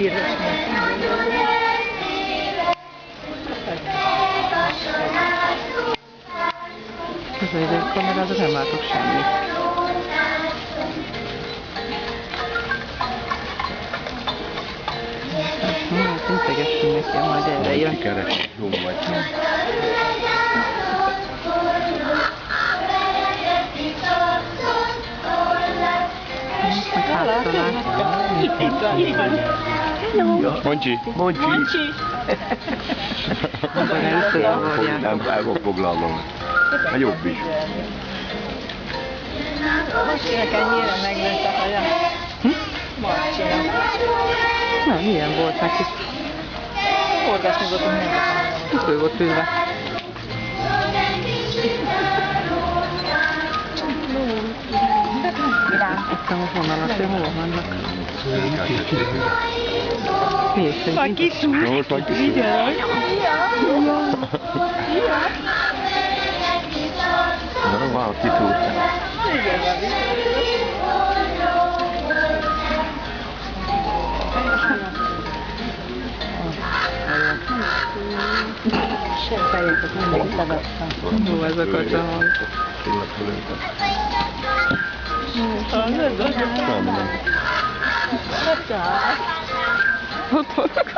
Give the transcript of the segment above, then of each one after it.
Az egy kamerázat nem látok semmit. Integessen neki, majd erre jön. Sikeres, jó vagy. Moncsi. Nem foglalom. A jobb is. Marcsinak ennyire megnőtt a haja. Marcsinak. Na, milyen volt neki? Orgaszmizottunk nem. Itt ő volt ülve. Aztán a vonalat, hogy hol vannak. Nézd, A kis Most van kis. Na, van, kitúrta. Fejeket mindig szagadtam. Jó, ez a kacsamon. Nem. Ott vannak.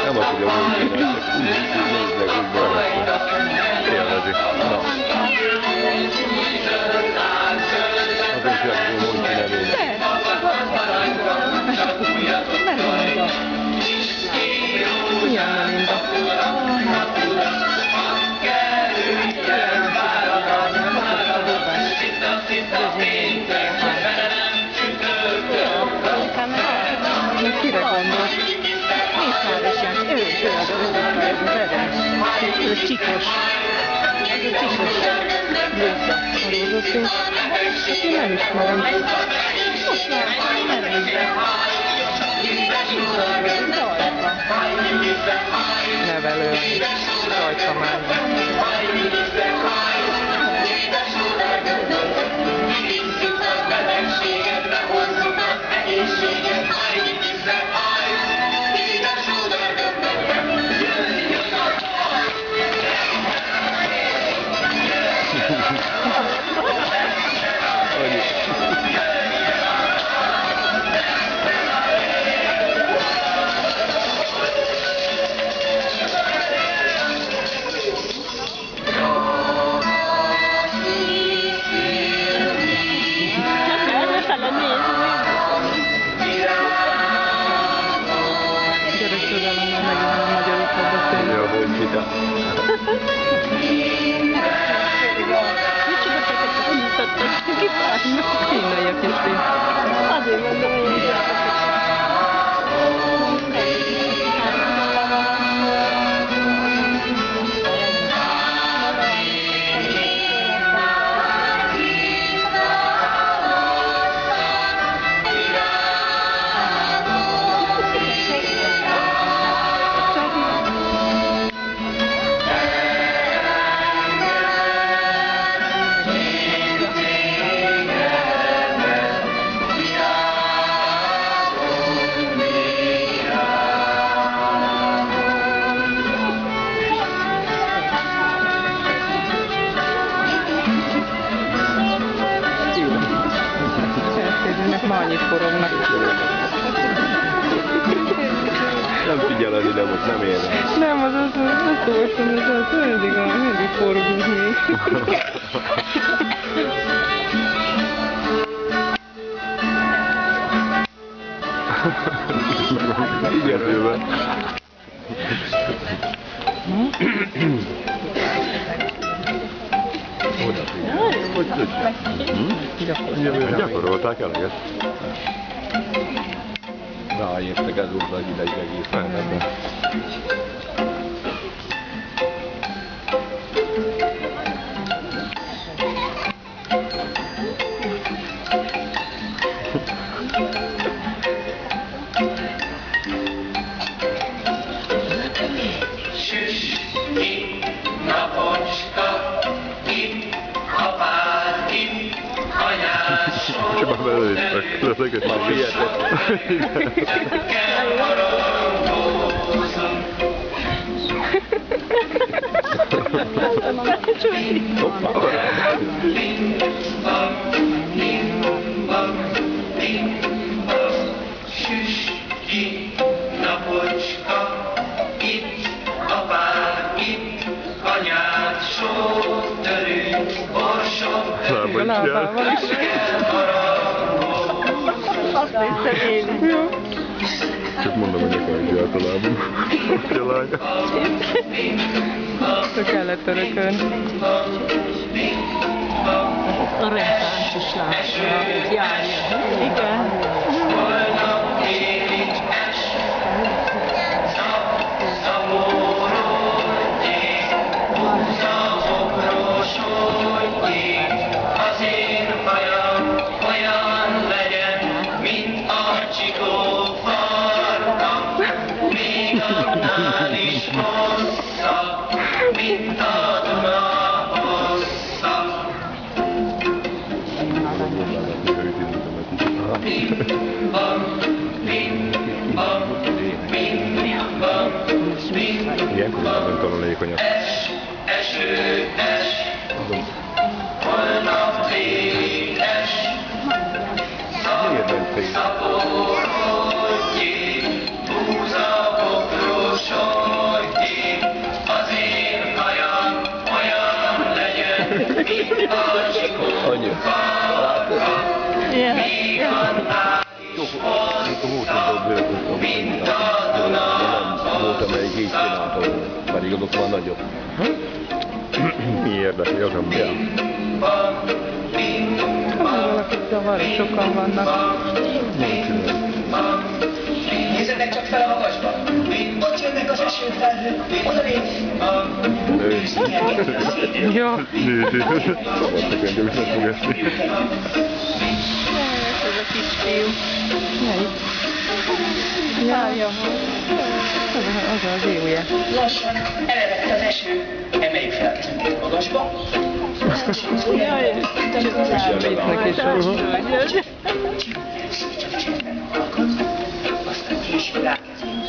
Nem az, hogy a múltkor, csak úgy néznek, úgy belettek. Élvezik. Na. Azon sem, hogy Moncsi nem ének. Milyen Melinda? Kire gondolsz? Mészárosan, ő az ez csikos. Ez a csikos blúzza. A rózsaszín? Hát én nem ismerem. Most már Nevelő. Rajta már. Kínaiak is így. Azért mondom, hogy így Jani, de most nem érdemes. Nem, az olvasom, az mindig forgunk még. Igetőben. Gyakorolták eleget. Ráértek ezúttal ideig egészen. Csak már belőléstek, leszeket már Lábával is. Azt hiszem én. Jó. Csak mondom, hogy nekem is járt a lábam. Hogy a lánya. Csak kellett örökön. A rentáncsos lábra, hogy járja. Igen. Ilyenkor nem tanulékonyak. Miért nem fél? Annyi. Látod? Igen. Jó, hószintott bőrökös, de nem volt, amelyik így csinálta, pedig azok már nagyobb. Mi érdekli, az nem kell. Valakit zavar, sokan vannak. Nézzetek csak fel a magasba! Ott jönnek az esőfelhők, odalégy! Jó. Nézd, szabadtak engem is nem fog esni. Ez a kisfiú. Melyik? Járja. Az az éúje. Lassan elevett az eső, emeljük fel a kezünket magasba. Jaj, Viccnek is. Csak csendben alkod, aztán később rákezünk.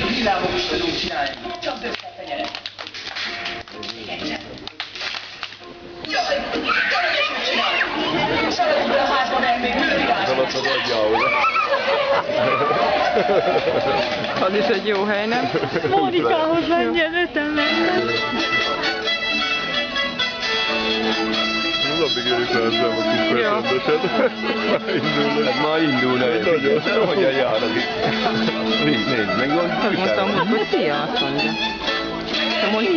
Villámok is tudunk csinálni, csak dögg a tenyerek. Egyszer. Jaj, valami esőt csinálni! Szaladjunk be a házba, mert még bőrigázunk! Szaladsz az agyjához. Az is egy jó hely, nem? Mónikához menjen, öten menjen. Addig érjük rá ezzel a kis percendesen. Már indulna. Nagyon. Hogyan járnak itt? Nézd, meg van. Azt mondtam, hogy szia, azt mondja. Te mondj.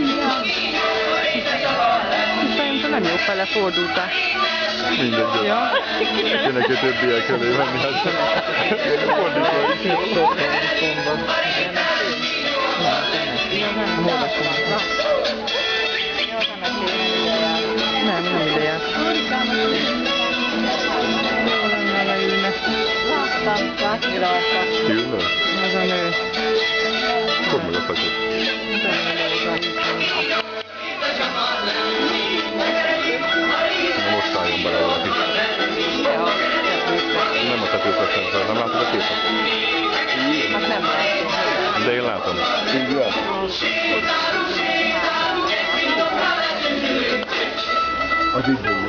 Szerintem nem jó fele fordultál. Mindegy. Ja. Kéne egy többiek elé menni, hát fordítva is. Nem olvasom. Nem ide jár. Jó lenne leülne. Látni rajta. Ülne? Az a nő. Fogd meg a szakot. Na most álljon bele valaki. Nem a tetőt sem, nem látod a képet? Hát nem látom. De én látom. Így van. Az így van.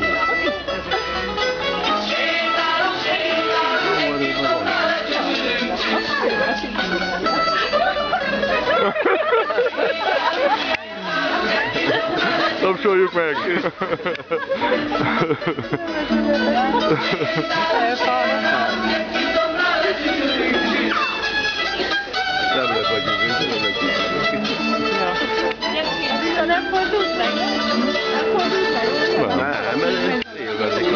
Kapcsoljuk meg! Nem lehet megnézni, nem lehet Nem fordult meg? Nem fordult meg? nem, ez élvezik.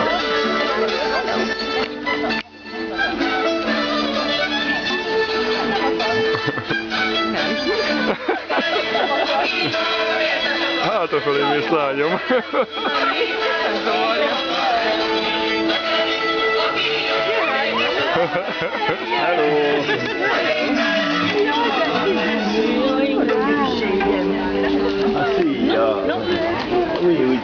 Hátrafelé mész, lányom. Hello! Szia! Úgy, úgy,